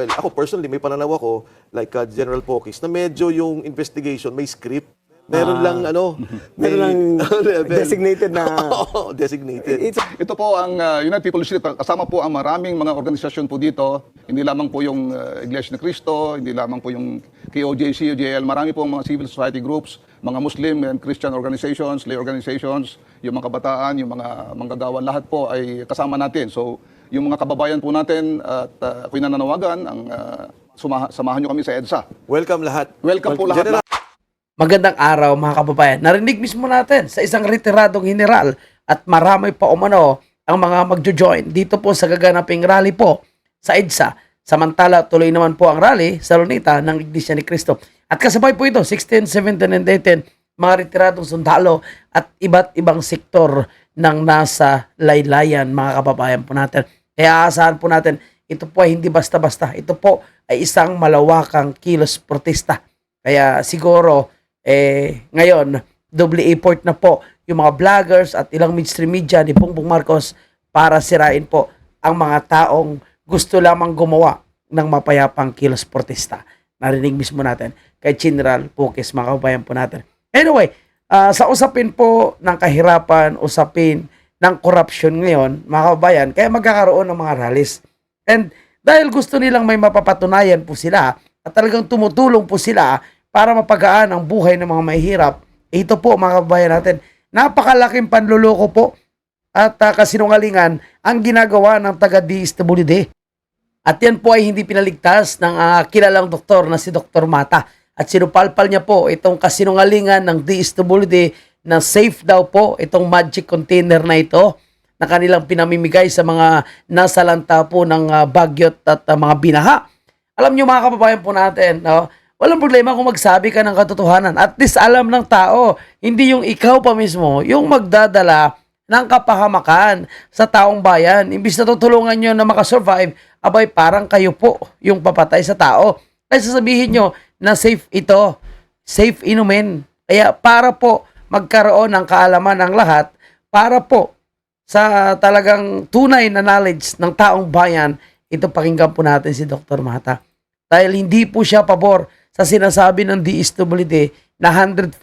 Well, ako personally, may pananaw ako, like General Pokis, na medyo yung investigation, may script. Meron lang, Meron lang designated na... designated. Ito po ang United People's Initiative. Kasama po ang maraming mga organisasyon po dito. Hindi lamang po yung Iglesia ni Cristo, hindi lamang po yung KOJC, UJL. Marami po mga civil society groups, mga Muslim and Christian organizations, lay organizations, yung mga kabataan, yung mga manggagawa, lahat po ay kasama natin. So, yung mga kababayan po natin at ako'y nananawagan, samahan nyo kami sa EDSA. Welcome lahat. Welcome po lahat. Magandang araw mga kababayan. Narinig mismo natin sa isang retiradong general at marami pa umano ang mga magjo-join dito po sa gaganaping rally po sa EDSA. Samantala tuloy naman po ang rally sa Luneta ng Iglesia ni Cristo. At kasabay po ito 16, 17 and 18 mga retiradong sundalo at iba't ibang sektor ng nasa laylayan mga kababayan po natin. Kaya aasahan po natin ito po ay hindi basta-basta. Ito po ay isang malawakang kilos protesta. Kaya siguro ngayon, double effort na po yung mga vloggers at ilang mainstream media ni Bongbong Marcos para sirain po ang mga taong gusto lamang gumawa ng mapayapang kilos protesta. Narinig mismo natin kay General Pokis, mga kababayan po natin. Anyway, sa usapin po ng kahirapan, usapin ng corruption ngayon, mga kababayan, kaya magkakaroon ng mga rallies. And dahil gusto nilang may mapapatunayan po sila at talagang tumutulong po sila para mapagaan ang buhay ng mga mahihirap. Ito po mga kababayan natin, napakalaking panluloko po at kasinungalingan ang ginagawa ng taga-DSWD. At yan po ay hindi pinaligtas ng kilalang doktor na si Dr. Mata. At sinupalpal niya po itong kasinungalingan ng DSWD na safe daw po itong magic container na ito na kanilang pinamimigay sa mga nasalanta po ng bagyot at mga binaha. Alam niyo mga kababayan po natin, no? Walang problema kung magsabi ka ng katotohanan. At least alam ng tao, hindi yung ikaw pa mismo, yung magdadala ng kapahamakan sa taong bayan. Imbis na tutulungan nyo na makasurvive, abay parang kayo po yung papatay sa tao. Ay sasabihin nyo na safe ito, safe inumin. Kaya para po magkaroon ng kaalaman ng lahat, para po sa talagang tunay na knowledge ng taong bayan, ito pakinggan po natin si Dr. Mata. Dahil hindi po siya pabor sa sinasabi ng DSWD na 100%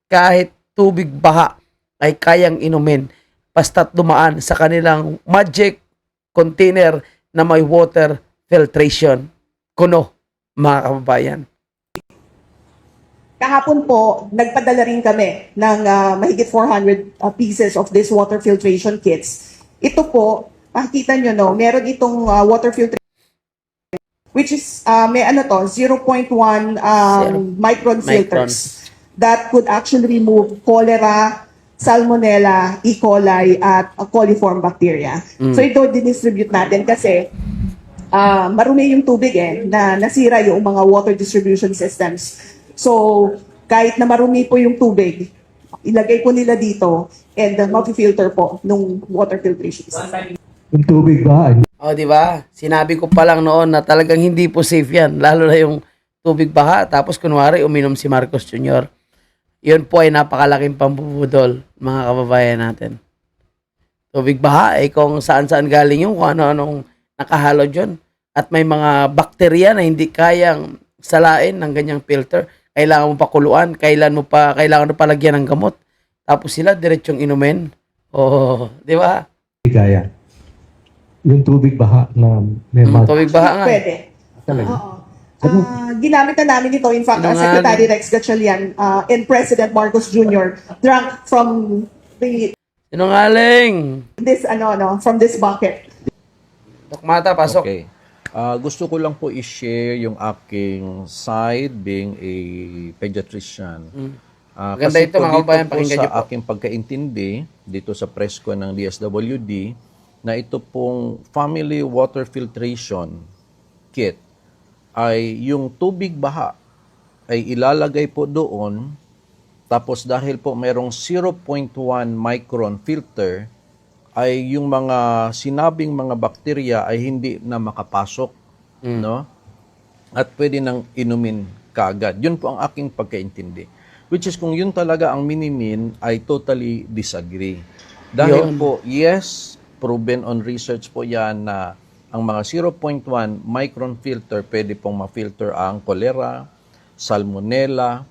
kahit tubig baha ay kayang inumin basta't dumaan sa kanilang magic container na may water filtration. Kuno, mga kababayan. Kahapon po, nagpadala rin kami ng mahigit 400 pieces of this water filtration kits. Ito po, makikita nyo, no, meron itong water filtration which is may 0.1 micron filters that could actually remove cholera, salmonella, E. coli, at coliform bacteria. So ito dinistribute natin kasi marumi yung tubig na nasira yung mga water distribution systems. So kahit na marumi po yung tubig, ilagay po nila dito and mapi-filter po nung water filtration system. Yung tubig ba? O, di ba? Sinabi ko pa lang noon na talagang hindi po safe yan. Lalo na yung tubig baha. Tapos kunwari, uminom si Marcos Jr. Yun po ay napakalaking pambubudol, mga kababayan natin. Tubig baha, kung saan-saan galing yung kung ano-anong nakahalo dyan. At may mga bakterya na hindi kayang salain ng ganyang filter. Kailangan mo pa kuluan, kailangan mo pa lagyan ng gamot. Tapos sila, diretsong inumin. Oh, di ba? Kaya. Yung tubig baha na may Tubig baha nga. Pwede. Talaga. Oo. Ginamit na namin ito. In fact, Secretary Rex Gatchalian and President Marcos Jr. drank from Sinungaling! from this bucket. Dok Mata, pasok. Okay. Gusto ko lang po i-share yung aking side being a pediatrician. Maganda ito, mga kababayan, pakinggan niyo po. Sa aking pagkaintindi dito sa press ko ng DSWD na ito pong family water filtration kit ay yung tubig baha ay ilalagay po doon, tapos dahil po merong 0.1 micron filter ay yung mga sinabing mga bakterya ay hindi na makapasok, no? At pwede nang inumin kaagad. Yun po ang aking pagkaintindi. Which is kung yun talaga ang minimin, I totally disagree. Dahil po, yes, proven on research po yan na ang mga 0.1 micron filter, pwede pong ma-filter ang cholera, salmonella,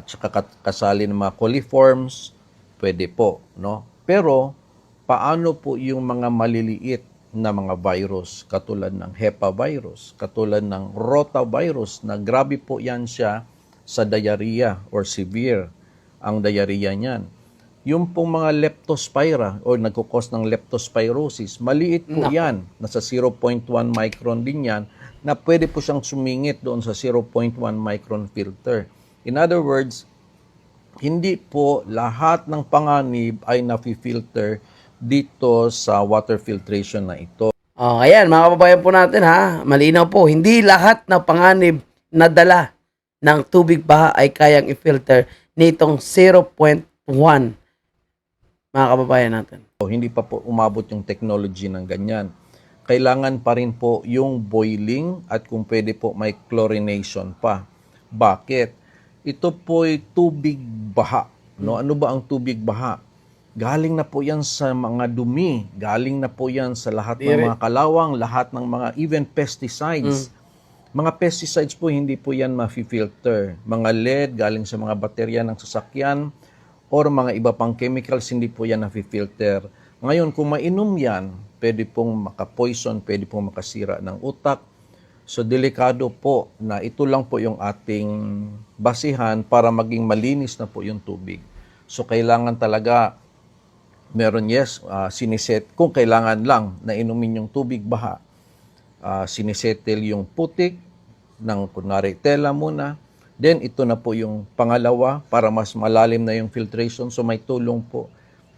tsaka kasali ng mga coliforms, pwede po, no? Pero, paano po yung mga maliliit na mga virus, katulad ng HEPA virus, katulad ng rotavirus, na grabe po yan siya sa diarrhea or severe ang diarrhea niyan. Yung pong mga leptospira o nagkukos ng leptospirosis, maliit po yan, nasa 0.1 micron din yan, na pwede po siyang sumingit doon sa 0.1 micron filter. In other words, hindi po lahat ng panganib ay nafi-filter dito sa water filtration na ito. Oh, ayan, mga kababayan po natin ha, malinaw po, hindi lahat na panganib na dala ng tubig baha ay kayang i-filter nitong 0.1, mga kababayan natin. Hindi pa po umabot yung technology ng ganyan. Kailangan pa rin po yung boiling at kung pwede po may chlorination pa. Bakit? Ito po ay tubig baha. No? Ano ba ang tubig baha? Galing na po yan sa mga dumi. Galing na po yan sa lahat ng mga kalawang, lahat ng mga even pesticides. Mga pesticides po, hindi po yan ma-filter. Mga lead, galing sa mga baterya ng sasakyan, or mga iba pang chemicals, hindi po yan na-filter. Ngayon, kung mainom yan, pwede pong makapoison, pwede pong makasira ng utak. So, delikado po na ito lang po yung ating basihan para maging malinis na po yung tubig. So, kailangan talaga, meron siniset, kung kailangan lang na inumin yung tubig baha, sinisettle yung putik ng kunwari tela muna. Then ito na po yung pangalawa para mas malalim na yung filtration, so may tulong po.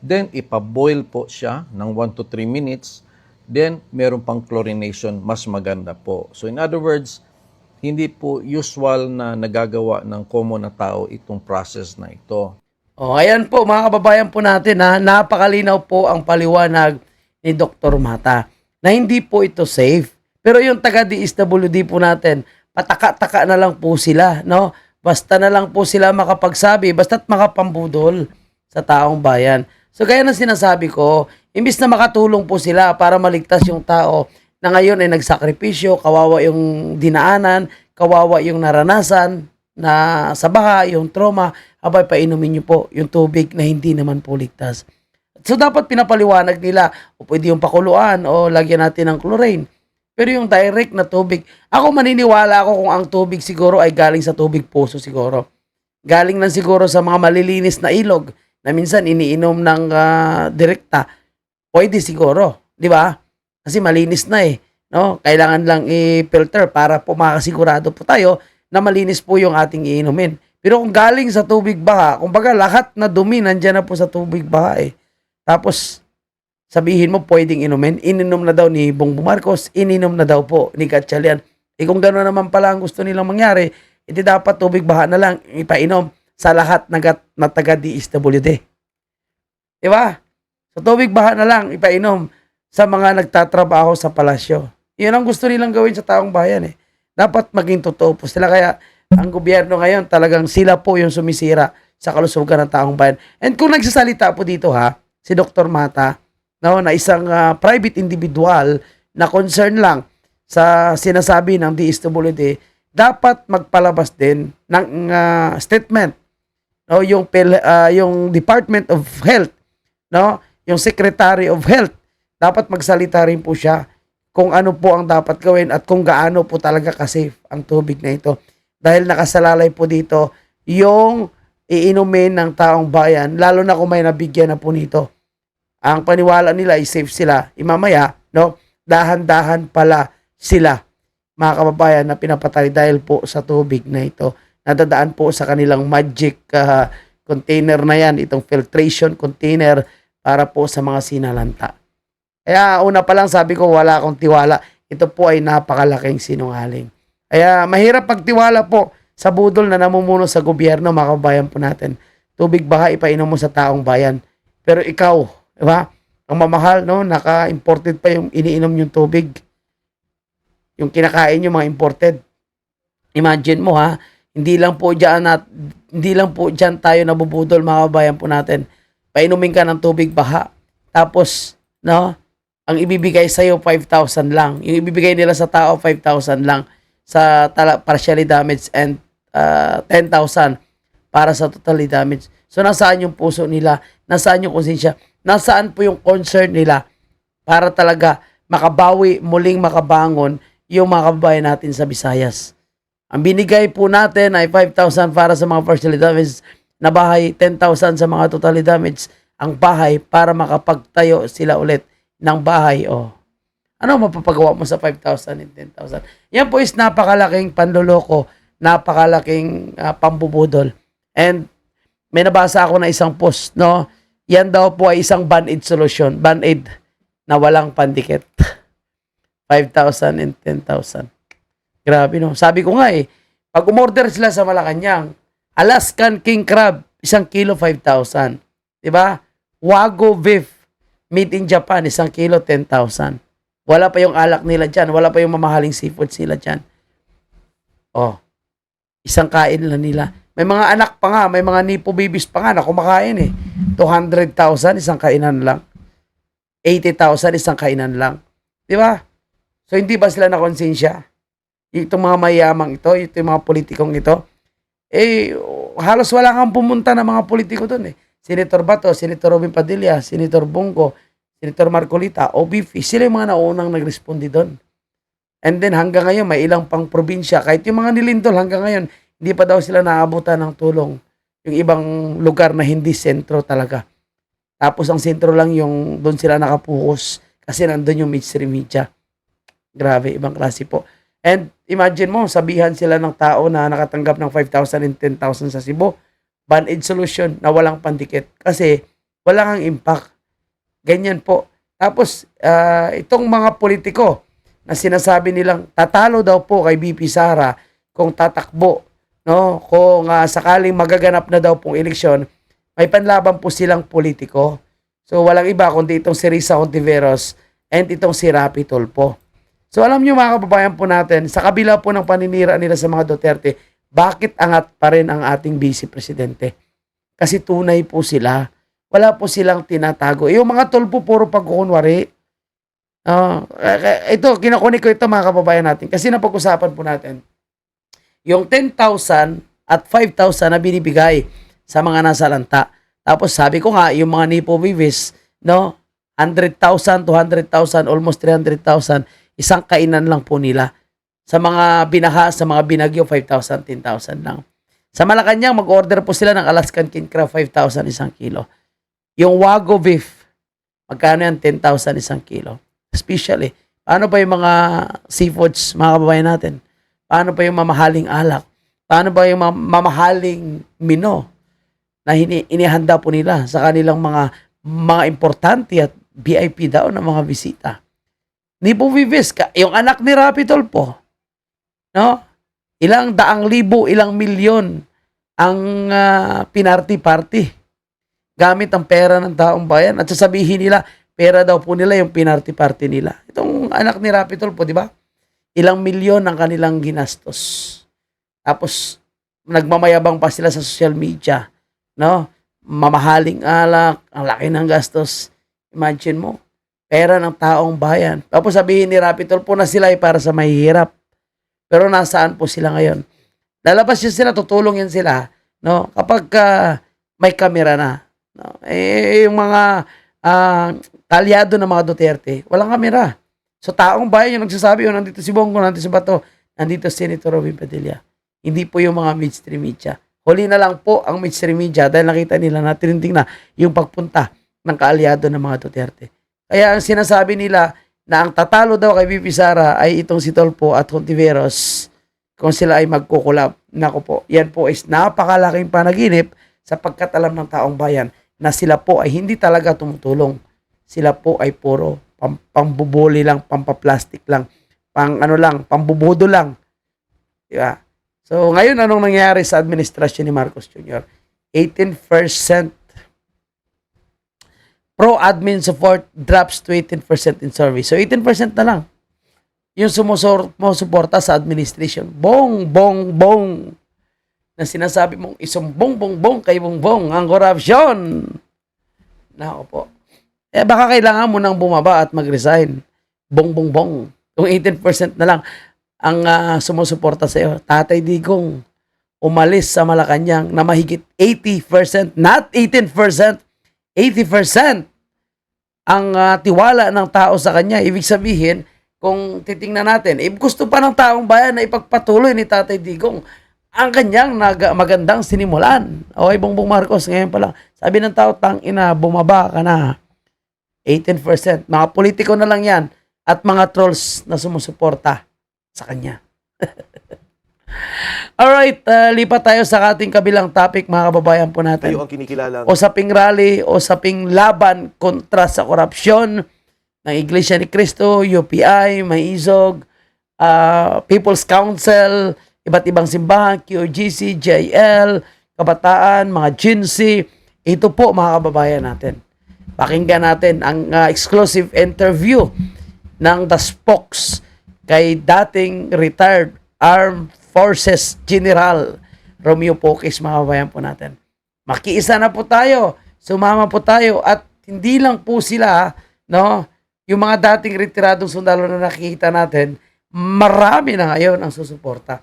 Then ipa-boil po siya ng 1 to 3 minutes. Then meron pang chlorination, mas maganda po. So in other words, hindi po usual na nagagawa ng common na tao itong process na ito. Oh, ayan po mga kababayan po natin ha, napakalinaw po ang paliwanag ni Dr. Mata na hindi po ito safe. Pero yung taga-DSWD po natin, pataka-taka na lang po sila, no? Basta na lang po sila makapagsabi, basta't makapambudol sa taong bayan. So gaya ng sinasabi ko, imbis na makatulong po sila para maligtas yung tao na ngayon ay nagsakripisyo, kawawa yung dinaanan, kawawa yung naranasan na sa baha, yung trauma, abay painumin nyo po yung tubig na hindi naman po ligtas. So dapat pinapaliwanag nila, o pwede yung pakuluan o lagyan natin ng chlorine. Pero yung direct na tubig, ako maniniwala ako kung ang tubig siguro ay galing sa tubig puso siguro. Galing lang siguro sa mga malilinis na ilog na minsan iniinom ng direkta. Pwede siguro, di ba? Kasi malinis na eh. No? Kailangan lang i-filter para po makasigurado po tayo na malinis po yung ating iinumin. Pero kung galing sa tubig baha, kumbaga lahat na dumi nandyan na po sa tubig baha eh. Tapos, sabihin mo pwedeng inumin, ininom na daw ni Bongbong Marcos, ininom na daw po ni Gatchalian. Eh kung gano'n naman pala ang gusto nilang mangyari, edi dapat tubig baha na lang ipainom sa lahat na taga-DSWD. Diba? So tubig baha na lang ipainom sa mga nagtatrabaho sa palasyo. Yun ang gusto nilang gawin sa taong bayan eh. Dapat maging totoo po sila. Kaya ang gobyerno ngayon talagang sila po yung sumisira sa kalusugan ng taong bayan. And kung nagsasalita po dito si Dr. Mata, no, na isang private individual na concern lang sa sinasabi ng DSWD, dapat magpalabas din ng statement, no, yung Department of Health, no, yung Secretary of Health, dapat magsalita rin po siya kung ano po ang dapat gawin at kung gaano po talaga ka-safe ang tubig na ito. Dahil nakasalalay po dito yung iinumin ng taong bayan, lalo na kung may nabigyan na po nito. Ang paniwala nila ay safe sila. Imamaya, no, dahan-dahan pala sila, mga kababayan, na pinapatay dahil po sa tubig na ito. Nadadaan po sa kanilang magic container na yan, itong filtration container para po sa mga sinalanta. Kaya una pa lang sabi ko, wala akong tiwala. Ito po ay napakalaking sinungaling. Kaya mahirap pagtiwala po sa budol na namumuno sa gobyerno, mga kababayan po natin. Tubig baha ipainom mo sa taong bayan. Pero ikaw, diba? Ang mamahal, no? Naka-imported pa yung iniinom yung tubig. Yung kinakain yung mga imported. Imagine mo hindi lang po diyan tayo nabubudol, mga kababayan po natin. Painumin ka ng tubig baha. Tapos, no? ang ibibigay sa'yo 5,000 lang. Yung ibibigay nila sa tao 5,000 lang sa partially damaged and 10,000 para sa totally damaged. So nasaan yung puso nila? Nasaan yung konsensya? Nasaan po yung concern nila para talaga makabawi, muling makabangon yung mga kababayan natin sa Visayas? Ang binigay po natin ay 5,000 para sa mga partially damaged na bahay, 10,000 sa mga totally damaged ang bahay para makapagtayo sila ulit ng bahay. Oh. Ano mapapagawa mo sa 5,000 and 10,000? Yan po is napakalaking panloloko, napakalaking pambubudol. And may nabasa ako na isang post, no? Yan daw po ay isang band-aid solution. Band-aid na walang pandikit. 5,000 and 10,000. Grabe, no? Sabi ko nga pag umorder sila sa Malacanang, Alaskan King Crab, 1 kilo 5,000. Diba? Wagyu beef, made in Japan, 1 kilo 10,000. Wala pa yung alak nila dyan. Wala pa yung mamahaling seafood sila dyan. Oh, isang kain lang nila. May mga anak pa nga, may mga nipo babies pa nga na kumakain 200,000 isang kainan lang. 80,000 isang kainan lang. Di ba? So hindi ba sila na konsensya? Itong mga mayamang ito, itong mga politikong ito, halos wala kang pumunta na mga politiko doon Senator Bato, Senator Robin Padilla, Senator Bongo, Senator Marcolita, OBP, sila yung mga naunang nagrespondi doon. And then hanggang ngayon, may ilang pang probinsya, kahit yung mga nilindol hanggang ngayon, hindi pa daw sila naabutan ng tulong. Yung ibang lugar na hindi sentro talaga. Tapos ang sentro lang yung doon sila nakapokus kasi nandun yung mainstream media. Grabe, ibang klase po. And imagine mo, sabihan sila ng tao na nakatanggap ng 5,000 and 10,000 sa Cebu, band-aid solution na walang pandikit kasi wala kang impact. Ganyan po. Tapos, itong mga politiko na sinasabi nilang tatalo daw po kay BP Sara kung tatakbo, no? Kung sakaling magaganap na daw pong eleksyon, may panlaban po silang politiko. So, walang iba kundi itong si Risa Hontiveros and itong si Rapi Tulfo. So, alam nyo mga kababayan po natin, sa kabila po ng paninira nila sa mga Duterte, bakit angat pa rin ang ating Vice Presidente? Kasi tunay po sila. Wala po silang tinatago. Yung mga Tulfo, puro pagkukunwari. Ito, kinukunik ko ito mga kababayan natin. Kasi napag-usapan po natin. Yung 10,000 at 5,000 na binibigay sa mga nasa lanta. Tapos sabi ko nga, yung mga Nipo Vivis, no? 100,000, 200,000, almost 300,000, isang kainan lang po nila. Sa mga binaha, sa mga binagyo, 5,000, 10,000 lang. Sa Malacanang, mag-order po sila ng Alaskan King Crab, 5,000 isang kilo. Yung Wagyu beef, magkano yan? 10,000 isang kilo. Especially, paano pa yung mga seafoods, mga kababayan natin? Paano pa yung mamahaling alak? Paano ba yung mamahaling mino na inihanda po nila sa kanilang mga importante at VIP daw na mga bisita? Nipo Vives, yung anak ni Rapi Tulfo, no? Ilang daang libo, ilang milyon ang pinarty-party gamit ang pera ng taong bayan at sasabihin nila, pera daw po nila yung pinarty-party nila. Itong anak ni Rapi Tulfo, di ba? Ilang milyon ang kanilang ginastos. Tapos, nagmamayabang pa sila sa social media, no? Mamahaling alak, ang laki ng gastos. Imagine mo, pera ng taong bayan. Tapos sabihin ni Rapi Tulfo na sila ay para sa mahihirap. Pero nasaan po sila ngayon? Lalabas yun sila, tutulong yan sila, no? Kapag may kamera na. No? Yung mga kalyado ng mga Duterte, walang kamera. So taong bayan yung nagsasabi, nandito si Bongo, nandito si Bato, nandito si Senator Robin Padilla. Hindi po yung mga mainstream media. Huli na lang po ang mainstream media dahil nakita nila na tininding na yung pagpunta ng kaalyado ng mga Duterte. Kaya ang sinasabi nila na ang tatalo daw kay BP Sara ay itong si Tulfo at Hontiveros kung sila ay magkukulab. Nako po, yan po is napakalaking panaginip sapagkat alam ng taong bayan na sila po ay hindi talaga tumutulong. Sila po ay puro pambubuli lang, pampaplastic lang, pambubodo lang. Diba? So, ngayon, anong nangyayari sa administrasyon ni Marcos Jr.? 18% pro-admin support drops to 18% in survey. So, 18% na lang yung sumusuporta sa administration. Bong na sinasabi mong isumbong kay Bongbong ang korupsyon. Nako po. baka kailangan mo nang bumaba at mag-resign. Bong. Kung 18% na lang ang sumusuporta sa iyo. Tatay Digong, umalis sa Malacanang na mahigit 80%, not 18%, 80% ang tiwala ng tao sa kanya. Ibig sabihin, kung titingnan natin, gusto pa ng taong bayan na ipagpatuloy ni Tatay Digong ang kanyang magandang sinimulan. Okay, Bongbong Marcos, ngayon pa lang. Sabi ng tao, tangina, bumaba ka na. 18%. Mga politiko na lang yan at mga trolls na sumusuporta sa kanya. Alright, lipat tayo sa ating kabilang topic, mga kababayan po natin. Kayo ang kinikilalang Usaping rally, usaping laban kontra sa korupsyon ng Iglesia ni Cristo, UPI, Maizog, People's Council, iba't ibang simbahan, QGC, JL, Kabataan, mga GINSI. Ito po, mga kababayan natin. Pakinggan natin ang exclusive interview ng The Spokes kay dating retired Armed Forces General Romeo Poques, mga kababayan po natin. Makiisa na po tayo, sumama po tayo, at hindi lang po sila, no, yung mga dating retiradong sundalo na nakikita natin, marami na ngayon ang susuporta.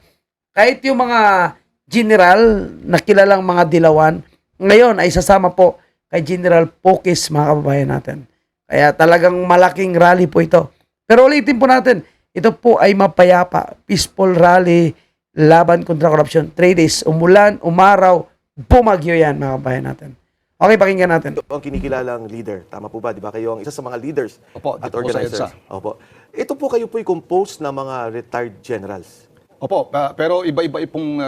Kahit yung mga general na kilalang mga dilawan, ngayon ay sasama po kay General Poques, mga kababayan natin. Kaya talagang malaking rally po ito. Pero ulitin po natin, ito po ay mapayapa, peaceful rally, laban kontra korupsyon. 3 days, umulan, umaraw, bumagyo yan, mga kababayan natin. Okay, pakinggan natin. ang kinikilalang leader. Tama po ba? Di ba kayo ang isa sa mga leaders Opo, at dito po sa organizers? EDSA. Opo. Ito po kayo po'y composed ng mga retired generals. Opo, pero iba-iba pong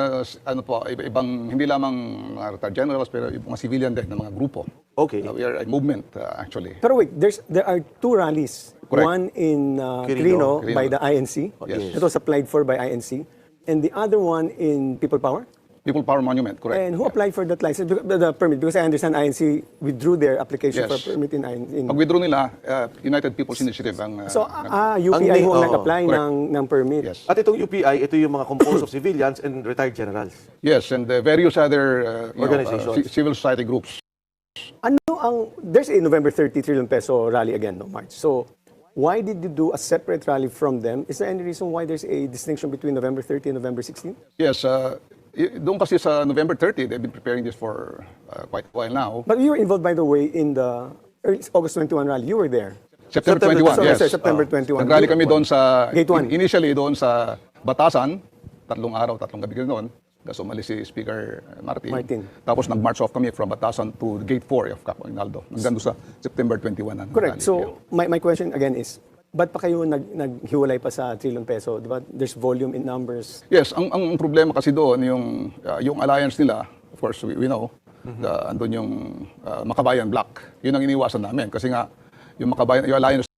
iba-ibang hindi lamang mga retired generals pero mga civilian din na mga grupo. Okay. We are a movement actually. Pero wait, there are 2 rallies. Correct. One in Quirino. Quirino by the INC. Yes. It was applied for by INC. And the other one in People Power. People Power Monument, correct. And who applied for that license, the permit? Because I understand INC withdrew their application Yes. for permit in Pag-withdraw nila, United People's Initiative ang... So, UPI Ang- ho ang oo, nag-apply correct. ng permit. Yes. At itong UPI, ito yung mga composed of civilians and retired generals. Yes, and various other Organizations. civil society groups. There's a November 30 trillion peso rally again, no, March. So, why did you do a separate rally from them? Is there any reason why there's a distinction between November 30 and November 16? Yes, doon kasi sa November 30, they've been preparing this for quite a while now. But you were involved, by the way, in the August 21 rally. You were there. September 21, Sorry, yes. sir, September 21. Nag-rally kami doon sa, Gate 1. initially doon sa Batasan, 3 araw, 3 gabi kami doon. Tapos umalis si Speaker Martin. Tapos nag-march off kami from Batasan to Gate 4 of Capo Aguinaldo. Hanggang doon sa September 21. Correct. So, my question again is, ba't pa kayo naghiwalay pa sa trillion peso? Di ba? There's volume in numbers. Yes, ang problema kasi doon, yung alliance nila, of course, we know, andun yung Makabayan Black. Yun ang iniwasan namin. Kasi nga, yung alliance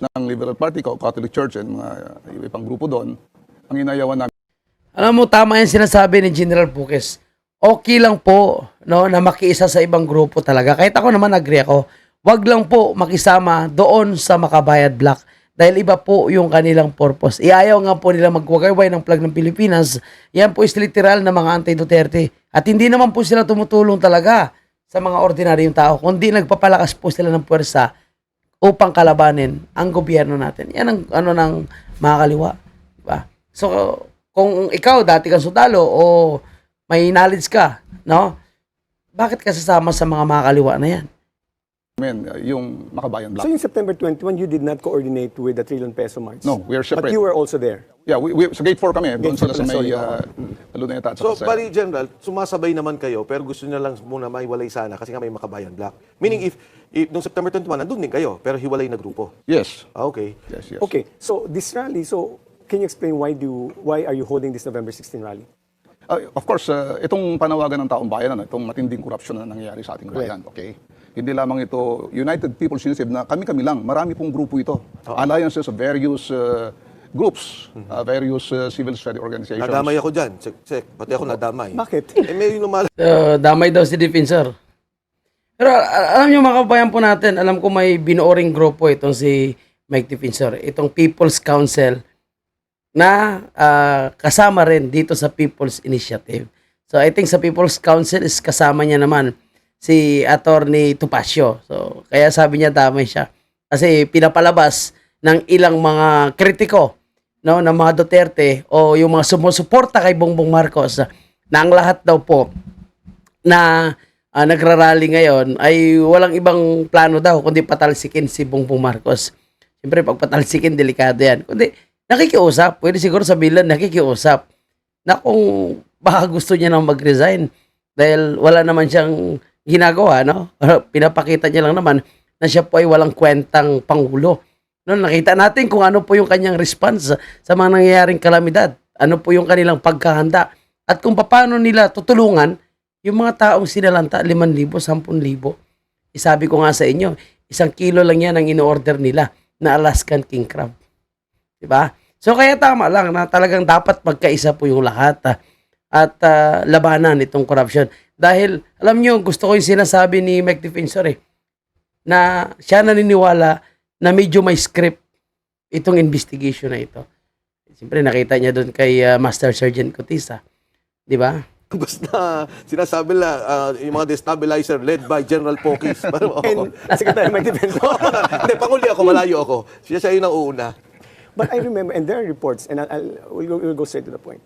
ng Liberal Party, Catholic Church, and mga ibang grupo doon, ang inayawan namin. Alam mo, tama yung sinasabi ni General Poques. Okay lang po, no, na makiisa sa ibang grupo talaga. Kahit ako naman agree ako. Wag lang po makisama doon sa Makabayan Black dahil iba po yung kanilang purpose. Iayaw nga po nila magwagayway ng flag ng Pilipinas. Yan po is literal na mga anti-Duterte. At hindi naman po sila tumutulong talaga sa mga ordinaryong tao, kundi nagpapalakas po sila ng puwersa upang kalabanin ang gobyerno natin. Yan ang ano ng mga kaliwa. Diba? So, kung ikaw dati kang sundalo o may knowledge ka, no? Bakit ka sasama sa mga kaliwa na yan? namin yung Makabayan Block. So yung September 21, you did not coordinate with the Trillion Peso March? No, we are separate. But you were also there? Yeah, sa Gate 4 kami. Doon Gate 4 sila sa pala, may sorry. Luneta at So, saka sa- bali, General, sumasabay naman kayo, pero gusto niya lang muna maiwalay sana kasi nga may Makabayan Black. Meaning, if nung September 21, nandun din kayo, pero hiwalay na grupo. Yes. Ah, okay. Yes, yes. Okay, so this rally, so can you explain why are you holding this November 16 rally? Of course, itong panawagan ng taong bayan, itong matinding korupsyon na nangyayari sa ating bayan, okay? Hindi lamang ito United People's Initiative na kami lang, marami pong grupo ito. Alliances of various groups, various civil society organizations. Nadamay ako dyan. Check. Pati ako nadamay. Bakit? May lumal. Damay daw si Defensor. Pero alam nyo mga kabayan po natin, alam ko may binuoring grupo itong si Mike Defensor, itong People's Council na kasama rin dito sa People's Initiative. So I think sa People's Council is kasama niya naman si Attorney Topacio. So kaya sabi niya damay siya. Kasi pinapalabas ng ilang mga kritiko no, ng mga Duterte o yung mga sumusuporta kay Bongbong Marcos na ang lahat daw po na nagrarally ngayon ay walang ibang plano daw kundi patalsikin si Bongbong Marcos. Siyempre pag patalsikin, delikado yan. Kundi nakikiusap, pwede siguro sabihin nakikiusap na kung baka gusto niya nang mag-resign dahil wala naman siyang ginagawa, no? Pinapakita niya lang naman na siya po ay walang kwentang pangulo. No, nakita natin kung ano po yung kanyang response sa mga nangyayaring kalamidad. Ano po yung kanilang pagkahanda at kung paano nila tutulungan yung mga taong sinalanta 5,000, 10,000. Isabi ko nga sa inyo, 1 kilo lang yan ang in-order nila na Alaskan king crab. Diba? So kaya tama lang na talagang dapat magkaisa po yung lahat at labanan itong corruption. Dahil alam nyo, gusto ko yung sinasabi ni Mike Defensor na siya naniniwala na medyo may script itong investigation na ito. Siyempre nakita niya doon kay Master Sergeant Cotisa. Di ba? Basta sinasabi lang, yung mga destabilizer led by General Pokis. And Secretary Mike Defensor. Hindi, panguli ako, malayo ako. Siya yung nauna. But I remember, and there are reports, and we'll go straight to the point.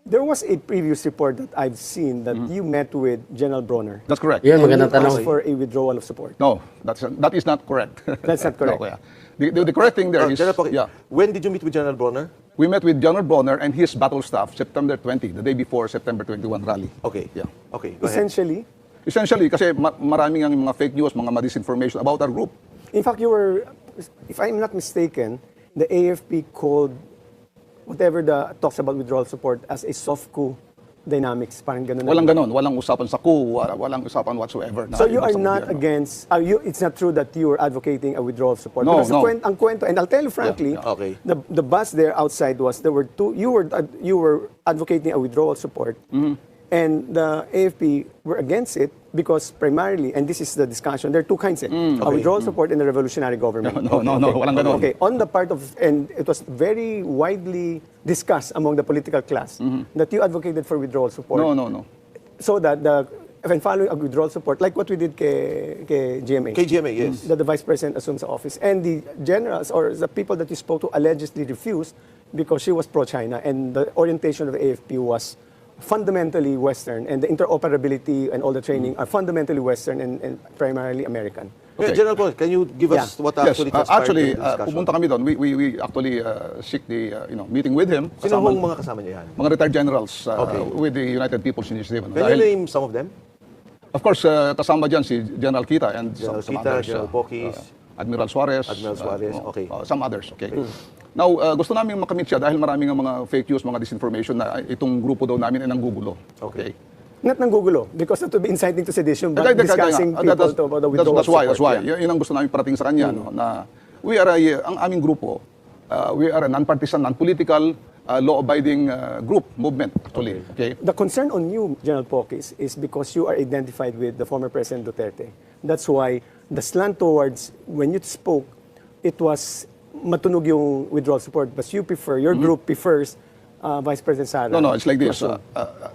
There was a previous report that I've seen that you met with General Bronner. That's correct. Yun, And magandang you tanong. asked for a withdrawal of support. No, that is not correct. That's not correct. No, yeah. The correct thing there is, General Pokis, yeah, when did you meet with General Bronner? we met with General Bronner and his battle staff September 20, the day before September 21 rally. Okay. Yeah. Okay, go ahead. Essentially, kasi maraming ang mga fake news, mga disinformation about our group. In fact, you were, if I'm not mistaken, the AFP called whatever the talks about withdrawal support as a soft coup dynamics. Parang ganun. Walang ganon, walang usapan sa coup, walang usapan whatsoever. So you are Basta not gobyerno. against, it's not true that you are advocating a withdrawal of support. No, Because no. ang kwento, and I'll tell you frankly, yeah, okay. the buzz there outside was there were two, you were advocating a withdrawal support, and the AFP were against it because primarily, and this is the discussion, there are two kinds, a withdrawal support and a revolutionary government. No, walang ganon. Okay, on the part of, and it was very widely discussed among the political class that you advocated for withdrawal support. No. So that when following a withdrawal support, like what we did kay GMA, KGMA, yes. that the vice president assumes the office, and the generals or the people that you spoke to allegedly refused because she was pro-China, and the orientation of the AFP was fundamentally Western, and the interoperability and all the training are fundamentally Western and primarily American. Okay. Okay. General Pokis, can you give us what Yes, actually transpired actually, during the discussion? pumunta kami doon. We actually seek the meeting with him. Sino kasama- hong mga kasama niya yan? mga retired generals Okay. with the United People's Initiative. Can you name some of them? Of course, kasama dyan si General Kita and General some Kita, others. General Pokis. Admiral Suarez. Admiral Suarez, okay. Some others, okay. Now, gusto namin makamit siya dahil maraming ang mga fake news, mga disinformation na itong grupo daw namin ay nanggugulo. Okay. Not nanggugulo, because that would be inciting to sedition, but discussing people to about the withdrawal That's why. support. Yeah. Yun ang gusto namin parating sa kanya, no, na we are ang aming grupo, we are a non-partisan, non-political, law-abiding group, movement, actually. Okay. The concern on you, General Pokis, is because you are identified with the former President Duterte. That's why the slant towards, when you spoke, it was matunog yung withdrawal support, but you prefer, your group prefers Vice President Sara. No, it's like this. Masun.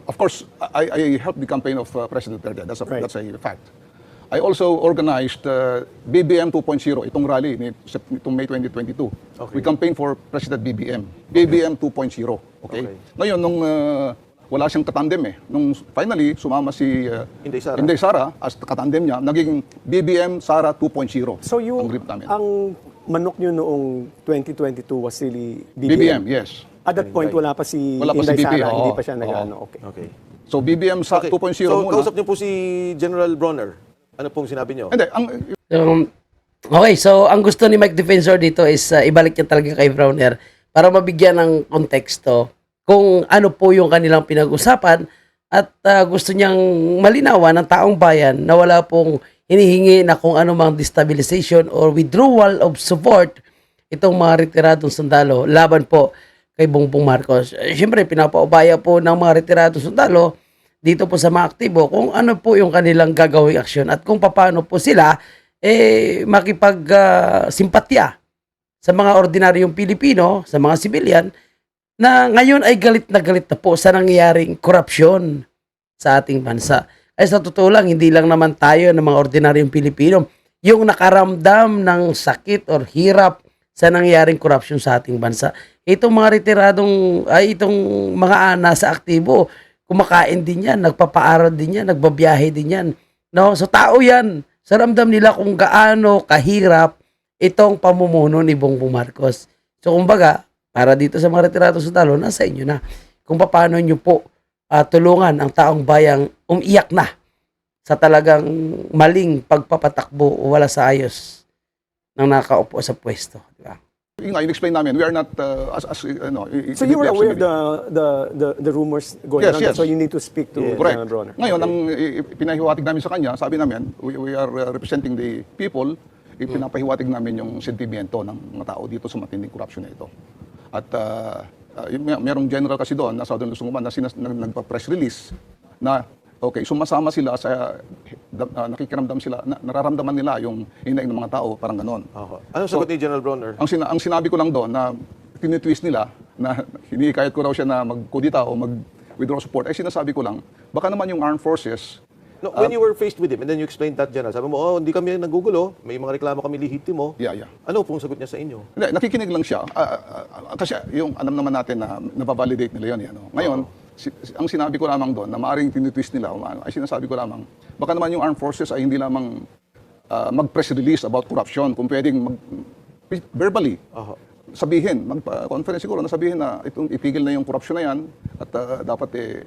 Of course, I helped the campaign of President Duterte. That's Right. a fact. I also organized BBM 2.0, itong rally, itong May 2022. Okay. We campaigned for President BBM. BBM 2.0. Okay? Okay. Ngayon, nung wala siyang katandem eh. Nung finally, sumama si Inday Sara. as katandem niya, naging BBM Sara 2.0 So ang grip namin. ang manok nyo noong 2022 was really BBM, yes. At that point, wala pa si Wala pa si Inday BP, Sara, oo. hindi pa siya Oo. nag-ano. Okay. Okay. So BBM sa Okay. 2.0 So, muna. kausap niyo po si General Bronner. Ano pong sinabi niyo? Hindi, Okay, so ang gusto ni Mike Defensor dito is ibalik niya talaga kay Browner para mabigyan ng konteksto kung ano po yung kanilang pinag-usapan at gusto niyang malinawan ng taong bayan na wala pong hinihingi na kung ano mang destabilization or withdrawal of support itong mga retiradong sundalo laban po kay Bongbong Marcos. Siyempre, pinapaubaya po ng mga retiradong sundalo dito po sa mga aktibo kung ano po yung kanilang gagawing aksyon at kung paano po sila makipag-simpatya sa mga ordinaryong Pilipino, sa mga sibilyan, na ngayon ay galit na po sa nangyayaring korupsyon sa ating bansa. Ay sa totoo lang, hindi lang naman tayo ng mga ordinaryong Pilipino yung nakaramdam ng sakit or hirap sa nangyayaring korupsyon sa ating bansa. Itong mga retiradong, itong mga nasa aktibo, kumakain din yan, nagpapaaral din yan, nagbabiyahe din yan. No? So tao yan. Sa ramdam nila kung gaano kahirap itong pamumuno ni Bongbong Marcos. So kumbaga, para dito sa mga retiradong sundalo, nasa inyo na kung paano nyo po tulungan ang taong bayang umiyak na sa talagang maling pagpapatakbo o wala sa ayos ng nakaupo sa pwesto. Diba? Yung nga, in-explain namin, we are not, So you were aware of the rumors going Yes, on, yes. so you need to speak to Correct. General Bronner. Ngayon, ang pinahiwatig namin sa kanya, sabi namin, we are representing the people, ipinapahiwatig namin yung sentimiento ng mga tao dito sa matinding korupsyon na ito. At merong general kasi doon, na Southern Luzon na nagpa-press release na okay, sumasama sila sa, nakikiramdam sila, nararamdaman nila yung hinaing ng mga tao, parang ganon. Okay. Anong sagot ni General Bronner? Ang sinabi ko lang doon na tinitwist nila na hinikayat ko raw siya na magkudita o mag-withdraw support, ay sinasabi ko lang, baka naman yung armed forces, No, when you were faced with him and then you explained that, General, sabi mo, hindi kami nagugulo, may mga reklamo kami lehitimo. yeah. Ano pong sagot niya sa inyo? Hindi, nakikinig lang siya. Kasi yung alam naman natin na nababalidate nila yun. Ano. Ngayon, ang sinabi ko lamang doon, na maaaring tinitwist nila, ay sinasabi ko lamang, baka naman yung armed forces ay hindi lamang mag-press release about corruption, kung pwedeng verbally, sabihin, mag-conference siguro, na sabihin na ipigil na yung corruption na yan, at dapat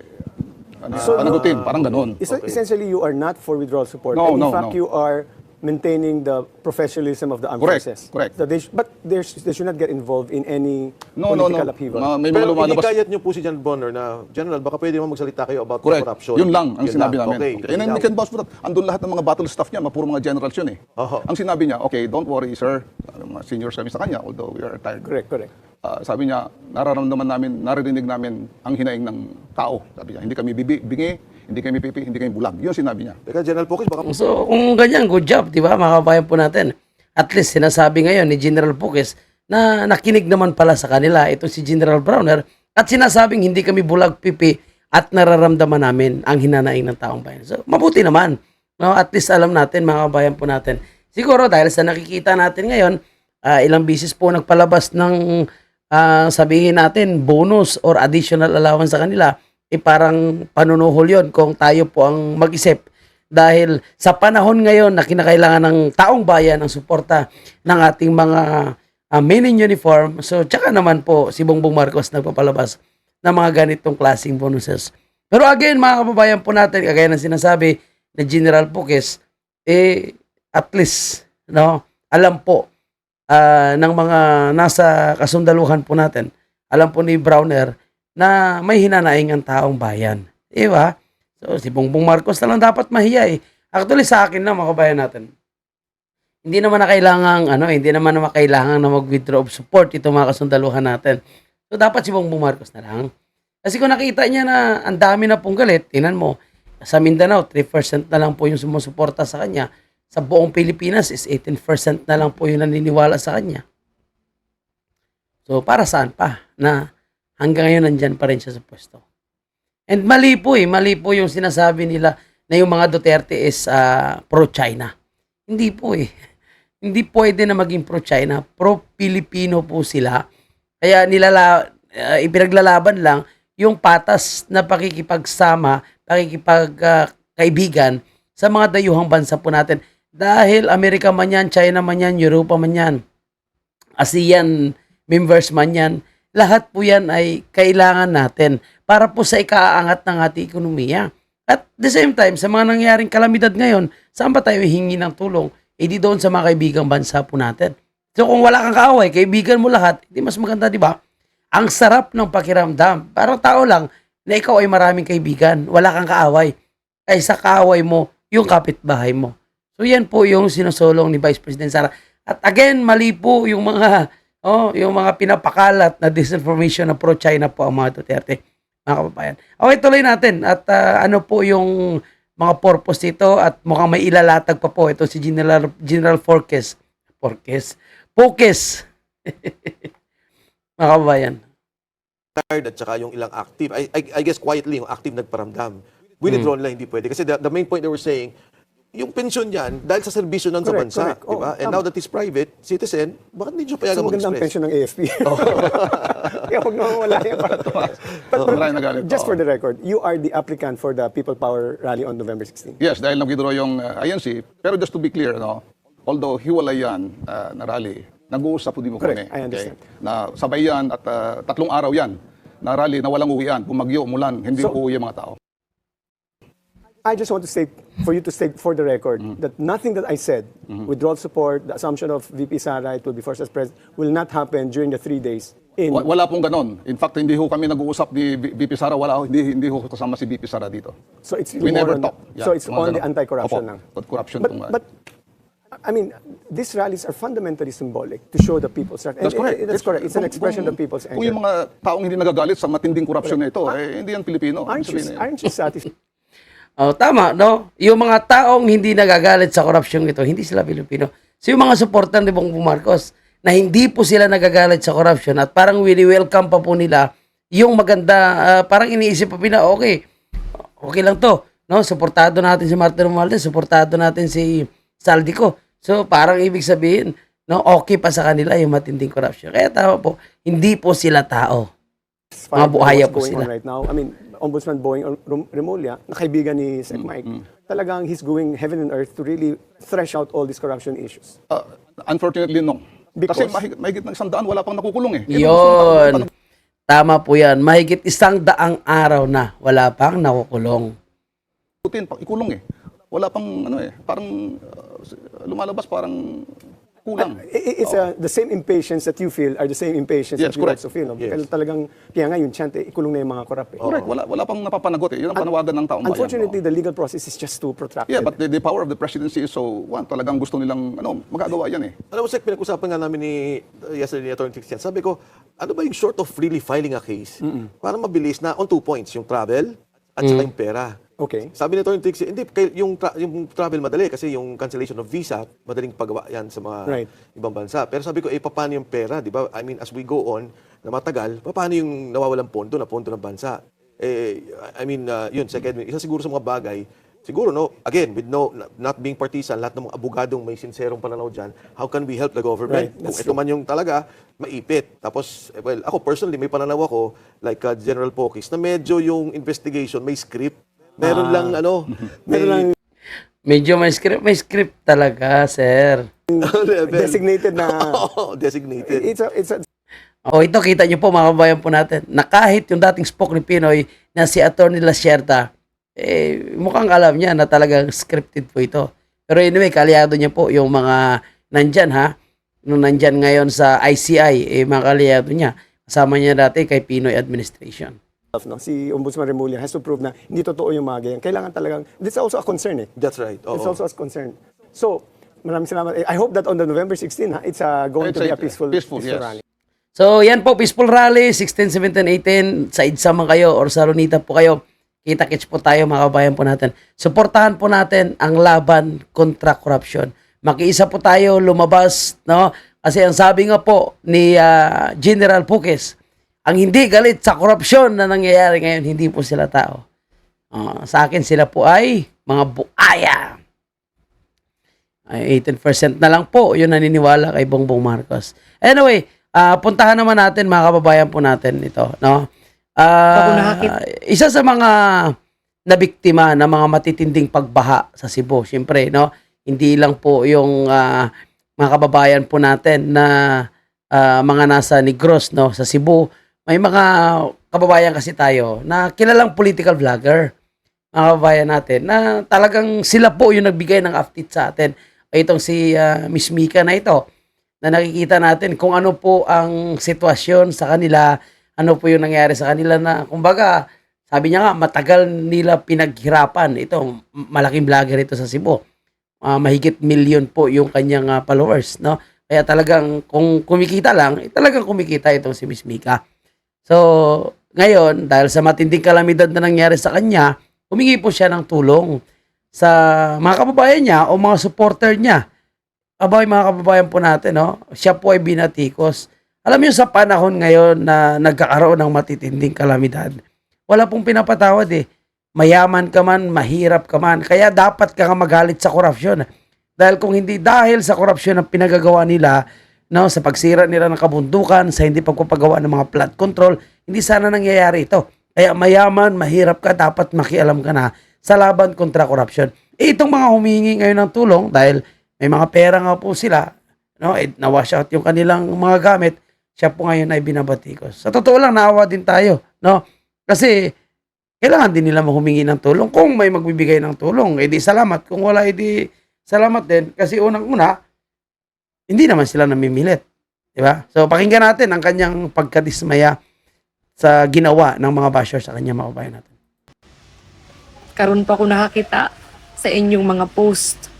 panagutin, parang ganon. Essentially, you are not for withdrawal support. No, and in no, fact, no. you are maintaining the professionalism of the armed Correct, forces. correct. So they should not get involved in any No. political upheaval. May mga Pero lumalabas. inikayat niyo po si General Bronner na, General, baka pwede mo magsalita kayo about Correct. corruption. Yun lang ang Yun sinabi lang. namin. Okay. And then we can vouch for that. Andun lahat ng mga battle staff niya, puro mga generals yun eh. Ang sinabi niya, okay, don't worry sir, mga seniors kami sa kanya, although we are tired. Correct. Sabi niya, naririnig namin ang hinaing ng tao. Sabi niya, hindi kami bingi, hindi kami pipi, hindi kami bulag. Yun sinabi niya. Teka, General Pocus, baka So, kung ganyan, good job, di ba, mga kabayan po natin. At least, sinasabi ngayon ni General Puques na nakinig naman pala sa kanila ito si General Browner at sinasabing hindi kami bulag pipi at nararamdaman namin ang hinanaing ng taong bayan. So, mabuti naman. No? At least alam natin, mga kabayan po natin. Siguro, dahil sa nakikita natin ngayon, ilang bisis po nagpalabas ng sabihin natin, bonus or additional allowance sa kanila, parang panunuhol yon kung tayo po ang mag-isip. Dahil sa panahon ngayon na kinakailangan ng taong bayan ang suporta ng ating mga men in uniform, so tsaka naman po si Bongbong Marcos nagpapalabas ng mga ganitong klaseng bonuses. Pero again, mga kababayan po natin, kagaya ng sinasabi ni General Puques, at least, no, alam po ng mga nasa kasundaluhan po natin, alam po ni Browner na may hinanaing ang taong bayan. Diba? So, si Bongbong Marcos na lang dapat mahiya eh. Actually, sa akin na, mga kabayan natin, hindi naman na kailangan na mag-withdraw of support itong mga kasundaluhan natin. So, dapat si Bongbong Marcos na lang. Kasi kung nakita niya na ang dami na pong galit, tingnan mo, sa Mindanao, 3% na lang po yung sumusuporta sa kanya. Sa buong Pilipinas is 18% na lang po yung naniniwala sa kanya. So, para saan pa na hanggang ngayon nandyan pa rin siya sa pwesto? And mali po yung sinasabi nila na yung mga Duterte is pro-China. Hindi po eh. Hindi pwede na maging pro-China. Pro-Pilipino po sila. Kaya ipinaglalaban lang yung patas na pakikipagsama, kaibigan sa mga dayuhang bansa po natin. Dahil Amerika man yan, China man yan, Europa man yan, ASEAN members man yan, lahat po yan ay kailangan natin para po sa ikaangat ng ating ekonomiya. At the same time, sa mga nangyaring kalamidad ngayon, saan ba tayo hingi ng tulong? Eh di doon sa mga kaibigang bansa po natin. So kung wala kang kaaway, kaibigan mo lahat, di mas maganda, di ba? Ang sarap ng pakiramdam. Parang tao lang na ikaw ay maraming kaibigan, wala kang kaaway. Ay sa kaaway mo, yung kapitbahay mo. So yan po yung sinusulong ni Vice President Sara. At again, mali po yung mga pinapakalat na disinformation na pro-China po ang mga Duterte, mga kababayan. Okay, tuloy natin. At ano po yung mga purpose nito at mukhang may ilalatag pa po ito si General Forques. Mga kababayan. Tired at saka yung ilang active, I guess quietly yung active nagparamdam. Withdraw nila hindi pwede. Kasi the main point they were saying, yung pensyon yan, dahil sa serbisyo nun sa Correct, bansa. correct. Diba? And Tama. now that it's private, citizen, bakit hindi nyo payagan So maganda ang mag-express? pension ng AFP. Kaya huwag naman wala yan para tumaas. Maraming nagalit. Just Oo. for the record, you are the applicant for the People Power Rally on November 16. Yes, dahil nag-withdraw yung INC. Pero just to be clear, although hiwalay yan na rally, nag-uusap po din mo kami. Correct, I understand. Na sabay yan at 3 araw yan na rally na walang uwian. Bumagyo, umulan, hindi So- uuwi ang mga tao. I just want to state, for you to state for the record, that nothing that I said, withdrawal support, the assumption of VP Sara, it will be first as president, will not happen during the 3 days. Wala pong ganon. In fact, hindi ho kami nag-uusap ni VP Sara. Hindi ho kasama si VP Sara dito. So it's We more never on- talk. Yeah, So it's mga only ganon. anti-corruption Opo, lang. corruption tong- But I mean, these rallies are fundamentally symbolic to show the people's right. That's correct. That's correct. It's an expression of people's Kung yung anger. mga taong hindi nagagalit sa matinding korupsyon na ito, hindi yan Pilipino. Aren't you satisfied? Oh, tama, no? Yung mga taong hindi nagagalit sa korupsyon ito, hindi sila Pilipino. So yung mga supportan ni Bongbong Marcos na hindi po sila nagagalit sa korupsyon at parang welcome pa po nila yung maganda, parang iniisip pa pina, okay lang to, no? Suportado natin si Martin Romualdez, suportado natin si Saldico. So parang ibig sabihin, no, okay pa sa kanila yung matinding korupsyon. Kaya tama po, hindi po sila tao. Mga buhaya What's po going sila. on right now. I mean, Ombudsman Boying Remulla, na kaibigan ni Sec Mike, talagang he's going heaven and earth to really thresh out all these corruption issues. Unfortunately, no. Kasi Because- mahigit ng 100 wala pang nakukulong eh. Yun. Tama po yan. Mahigit 100 araw na wala pang nakukulong. Ikulong eh. Wala pang parang lumalabas parang kulang. It's the same impatience that you feel are the same impatience Yes, that we correct. also feel. No? Yes. Kaya talagang, kaya nga yung chant, ikulong na yung mga korap. Eh. Correct. Wala pang napapanagot eh. Yun ang panawagan ng taong bayan. Unfortunately, the legal process is just too protracted. Yeah, but the power of the presidency is so, talagang gusto nilang, magagawa yan eh. Alam mo, Sek, pinag-usapan nga namin yesterday ni Atty. Christian. Sabi ko, ano ba yung short of really filing a case? Para mabilis na on 2 points, yung travel at saka yung pera. Okay. Sabi ni Atty. Trixie, hindi, yung travel madali kasi yung cancellation of visa, madaling pagawa yan sa mga Right. ibang bansa. Pero sabi ko, paano yung pera, di ba? I mean, as we go on, na matagal, paano yung nawawalang pondo ng bansa? Yun, second, isa siguro sa mga bagay, siguro, again, with not being partisan, lahat ng mga abogadong may sinserong pananaw dyan, how can we help the government? Right, Kung that's ito man yung talaga, maipit. Tapos, well, ako personally, may pananaw ako, like General Pokis, na medyo yung investigation, may script. Meron lang, Meron lang Medyo may script talaga, sir. level. designated na... Oo, designated. It's a O ito, kita nyo po mga kabayan po natin, na kahit yung dating spoke ni Pinoy na si Atty. Lasierta, mukhang alam niya na talagang scripted po ito. Pero anyway, kaliado niya po yung mga nandyan nung nandyan ngayon sa ICI, mga kaliado niya. Kasama niya dati kay Pinoy administration. no? Si Ombudsman Remulla has to prove na hindi totoo yung mga ganyan. Kailangan talagang... This is also a concern eh. That's right. Oo. It's also a concern. So, maraming salamat. I hope that on the November 16, it's going to be a peaceful yes. rally. So, yan po, Peaceful Rally, 16, 17, 18, sa EDSA man kayo or sa Lunita po kayo. Kita-kits po tayo, mga kabayan po natin. Suportahan po natin ang laban kontra corruption. Makiisa po tayo, lumabas, no? Kasi ang sabi nga po ni General Pukes, ang hindi galit sa korupsyon na nangyayari ngayon, hindi po sila tao. Sa akin, sila po ay mga buaya. Ay, 18% na lang po yung naniniwala kay Bongbong Marcos. Anyway, puntahan naman natin, mga kababayan po natin ito, no? Isa sa mga nabiktima ng mga matitinding pagbaha sa Cebu, syempre, no? Hindi lang po yung mga kababayan po natin na mga nasa Negros, no, sa Cebu. May mga kababayan kasi tayo na kilalang political vlogger, mga kababayan natin, na talagang sila po yung nagbigay ng update sa atin. Itong si Miss Mika na ito, na nakikita natin kung ano po ang sitwasyon sa kanila, ano po yung nangyari sa kanila na, kumbaga, sabi niya nga, matagal nila pinaghirapan. Ito, malaking vlogger ito sa Cebu. Mahigit million po yung kanyang followers, no? Kaya talagang, kung kumikita lang, talagang kumikita itong si Miss Mika. So, ngayon, dahil sa matinding kalamidad na nangyari sa kanya, humingi po siya ng tulong sa mga kababayan niya o mga supporter niya. Abay, mga kababayan po natin, no? Siya po ay binatikos. Alam niyo, sa panahon ngayon na nagkakaroon ng matitinding kalamidad, wala pong pinapatawad eh. Mayaman ka man, mahirap ka man. Kaya dapat ka magalit sa korupsyon. Dahil kung hindi dahil sa korupsyon ang pinagagawa nila, no, sa pagsira nila ng kabundukan, sa hindi pagpapagawa ng mga flood control, hindi sana nangyayari ito. Kaya mayaman, mahirap ka, dapat makialam ka na sa laban kontra korupsyon. Itong mga humingi ngayon ng tulong, dahil may mga pera nga po sila, no, na-wash out yung kanilang mga gamit, siya po ngayon ay binabatikos. Sa totoo lang, naawa din tayo, no? Kasi kailangan din nila humingi ng tulong. Kung may magbibigay ng tulong, edi salamat. Kung wala, edi salamat din. Kasi unang-una, hindi naman sila namimilit. Diba? So, pakinggan natin ang kanyang pagkadismaya sa ginawa ng mga bashers sa kanyang mga kababayan natin. Karon pa ko nakakita sa inyong mga post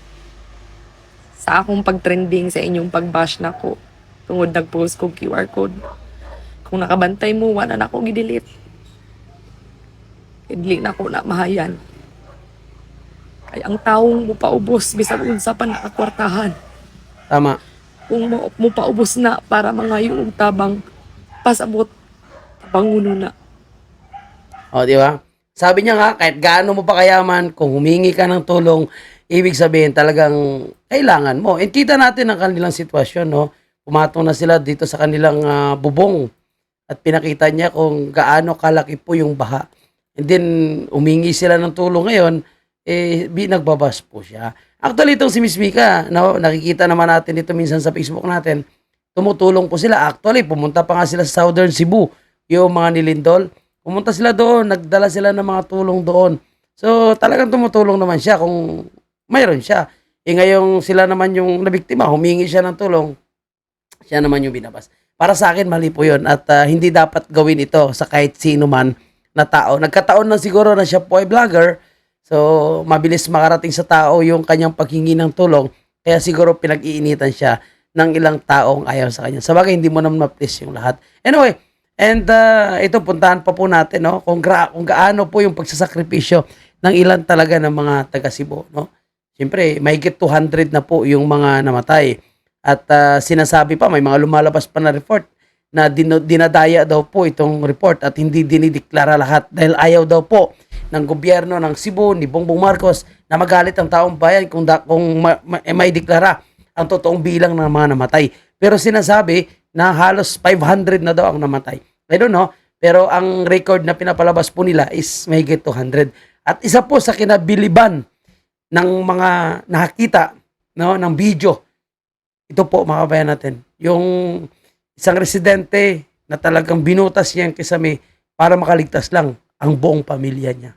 sa akong pagtrending sa inyong pagbash na ko tungod nag-post ko QR code. Kung nakabantay mo, wala na ako gidelete. Idli na ko na mahayan. Ay ang taong mo paubos bisag unsa pa nakakwartahan. Tama. Kung mo paubos na para mangayo og tabang pasabot panguno na. O, di ba? Sabi niya nga, kahit gaano mo pa kayaman, kung humingi ka ng tulong, ibig sabihin talagang kailangan mo. And kita natin ang kanilang sitwasyon, no? Pumatong na sila dito sa kanilang bubong. At pinakita niya kung gaano kalaki po yung baha. And then, humingi sila ng tulong ngayon, nagbabas po siya. Actually, itong si Miss Mika, no, nakikita naman natin dito minsan sa Facebook natin, tumutulong po sila. Actually, pumunta pa nga sila sa Southern Cebu, yung mga nilindol. Pumunta sila doon, nagdala sila ng mga tulong doon. So, talagang tumutulong naman siya kung mayroon siya. Ngayong sila naman yung nabiktima, humingi siya ng tulong, siya naman yung binabas. Para sa akin, mali po yun. At hindi dapat gawin ito sa kahit sino man na tao. Nagkataon na siguro na siya po ay vlogger. So, mabilis makarating sa tao yung kanyang paghingi ng tulong. Kaya siguro pinag-iinitan siya ng ilang taong ayaw sa kanya. Sabagay, hindi mo naman ma-please yung lahat. Anyway, and ito, puntahan pa po natin, no? Kung gaano po yung pagsasakripisyo ng ilan talaga ng mga taga Cebu, no? Siyempre, mahigit 200 na po yung mga namatay. At sinasabi pa, may mga lumalabas pa na report na dinadaya daw po itong report at hindi dinideklara lahat dahil ayaw daw po ng gobyerno ng Cebu, ni Bongbong Marcos, na magalit ang taong bayan kung may deklara ang totoong bilang ng mga namatay. Pero sinasabi na halos 500 na daw ang namatay. I don't know, pero ang record na pinapalabas po nila is mahigit 200. At isa po sa kinabiliban ng mga nakakita, no, ng video, ito po mga kabayan natin, yung isang residente na talagang binutas niya ang kisame para makaligtas lang ang buong pamilya niya.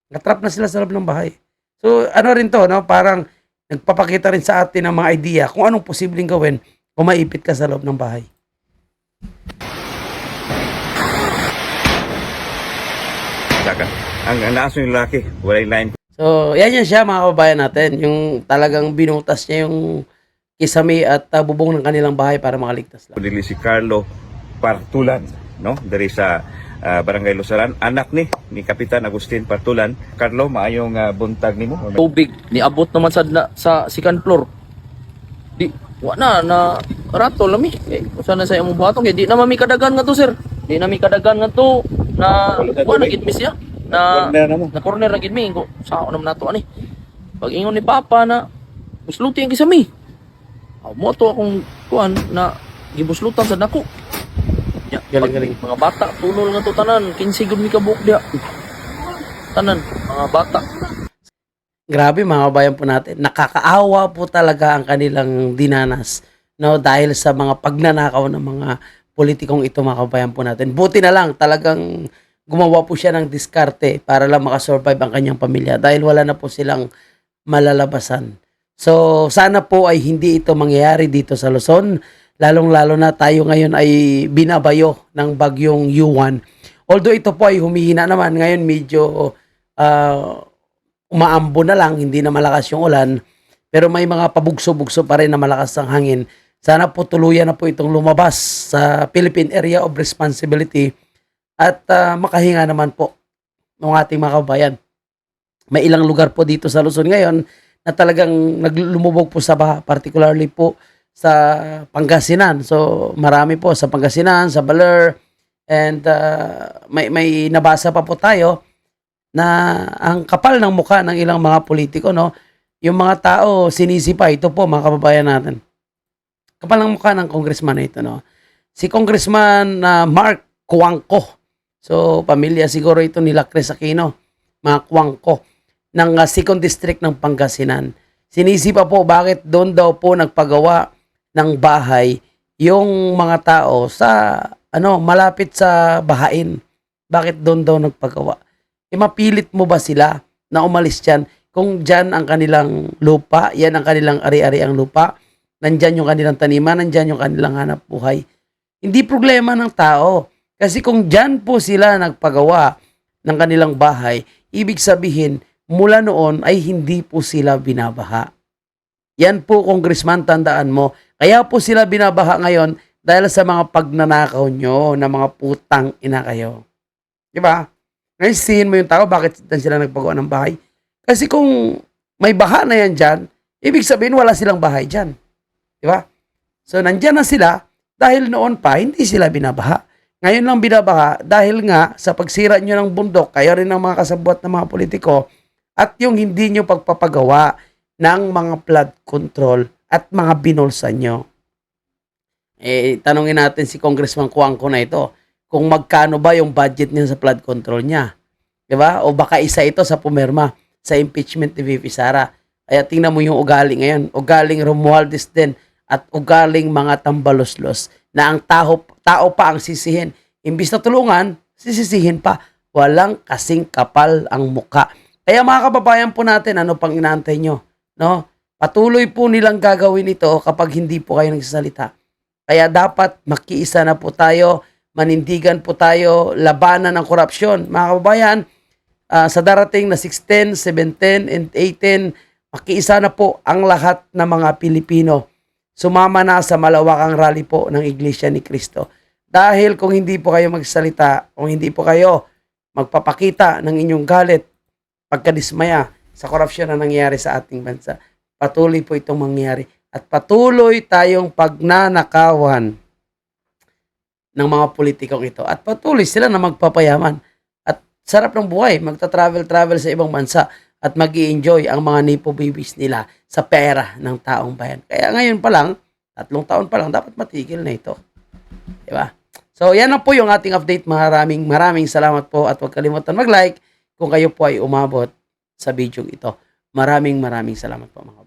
Natrap na sila sa loob ng bahay. So ano rin to, no? Parang nagpapakita rin sa atin ng mga idea kung anong posibleng gawin kung maipit ka sa loob ng bahay. Saka, ang naaso yung lalaki, wala yung line. So, yan siya mga kababayan natin. Yung talagang binutas niya yung kisame at bubong ng kanilang bahay para makaligtas lang. Dili si Carlo Partulan, no? Dari sa Barangay Lusaran, anak ni Kapitan Agustin Partulan. Carlo, maayong buntag nimo. Tubig niabot naman sa second floor. Di wala na rato lami. Sana sa imong buhaton kay di na mami kadagan nga to, sir. Di na mi kadagan nga to na wala gid mi siya. Na corner na gid mi ko sa ako naman nato ani. Pag ingon ni Papa na busluti ang kisami. Mo to akong kuan na gibuslutan sa nako. Ya, Galing. Mga bata, tunol nga to tanan. 15 gud mi kabuok dia. Tanan, mga bata. Grabe mga kabayan po natin. Nakakaawa po talaga ang kanilang dinanas, no, dahil sa mga pagnanakaw ng mga politikong ito mga kabayan po natin. Buti na lang talagang gumawa po siya ng diskarte para lang makasurvive ang kanyang pamilya dahil wala na po silang malalabasan. So sana po ay hindi ito mangyayari dito sa Luzon, lalong-lalo na tayo ngayon ay binabayo ng bagyong Yuan. Although ito po ay humihina naman, ngayon medyo umaambo na lang, hindi na malakas yung ulan, pero may mga pabugso-bugso pa rin na malakas ang hangin. Sana po tuluyan na po itong lumabas sa Philippine Area of Responsibility at makahinga naman po ng ating mga kabayan. May ilang lugar po dito sa Luzon ngayon na talagang naglumubog po sa baha, particularly po sa Pangasinan. So marami po sa Pangasinan, sa Baler, and may nabasa pa po tayo na ang kapal ng mukha ng ilang mga politiko, no? Yung mga tao sinisipa, ito po mga kababayan natin. Kapal ng mukha ng congressman na ito, no? Si Congressman Mark Cuangco. So, pamilya siguro ito nila Chris Aquino, mga Cuangco, ng 2nd District ng Pangasinan. Sinisipa po bakit doon daw po nagpagawa ng bahay yung mga tao sa malapit sa bahain. Bakit doon daw nagpagawa? Mapilit mo ba sila na umalis dyan kung dyan ang kanilang lupa, yan ang kanilang ari-ari ang lupa, nandyan yung kanilang taniman, nandyan yung kanilang hanap buhay. Hindi problema ng tao. Kasi kung dyan po sila nagpagawa ng kanilang bahay, ibig sabihin, mula noon ay hindi po sila binabaha. Yan po, Congressman, tandaan mo. Kaya po sila binabaha ngayon dahil sa mga pagnanakaw nyo na mga putang ina kayo. Diba? Ngayon, sihin mo yung tao, bakit sila nagpagawa ng bahay? Kasi kung may baha na yan dyan, ibig sabihin wala silang bahay dyan. Di ba? So, nandyan na sila dahil noon pa, hindi sila binabaha. Ngayon lang binabaha dahil nga sa pagsira nyo ng bundok, kayo rin ng mga kasabwat ng mga politiko, at yung hindi nyo pagpapagawa ng mga flood control at mga binulsa nyo. Tanungin natin si Congressman Cuangco na ito, kung magkano ba yung budget niya sa flood control niya. Diba? O baka isa ito sa pumirma sa impeachment ni VP Sara. Kaya tingnan mo yung ugali ngayon. Ugaling Romualdez din at ugaling mga tambaloslos na ang tao pa ang sisihin. Imbis na tulungan, sisisihin pa. Walang kasing kapal ang muka. Kaya mga kababayan po natin, ano pang inaantay nyo? No? Patuloy po nilang gagawin ito kapag hindi po kayo nagsasalita. Kaya dapat makiisa na po tayo, manindigan po tayo, labanan ng korupsyon. Mga kababayan, sa darating na 16, 17, and 18, makiisa na po ang lahat ng mga Pilipino. Sumama na sa malawakang rally po ng Iglesia ni Cristo. Dahil kung hindi po kayo magsalita, kung hindi po kayo magpapakita ng inyong galit, pagkadismaya sa korupsyon na nangyayari sa ating bansa, patuloy po itong mangyayari. At patuloy tayong pagnanakawan ng mga politikong ito. At patuloy sila na magpapayaman. At sarap ng buhay, magta-travel sa ibang bansa at mag-i-enjoy ang mga nipo babies nila sa pera ng taong bayan. Kaya ngayon pa lang, 3 taon pa lang, dapat matigil na ito. Diba? So, yan na po yung ating update. Maraming salamat po at huwag kalimutan mag-like kung kayo po ay umabot sa video ito. Maraming salamat po mga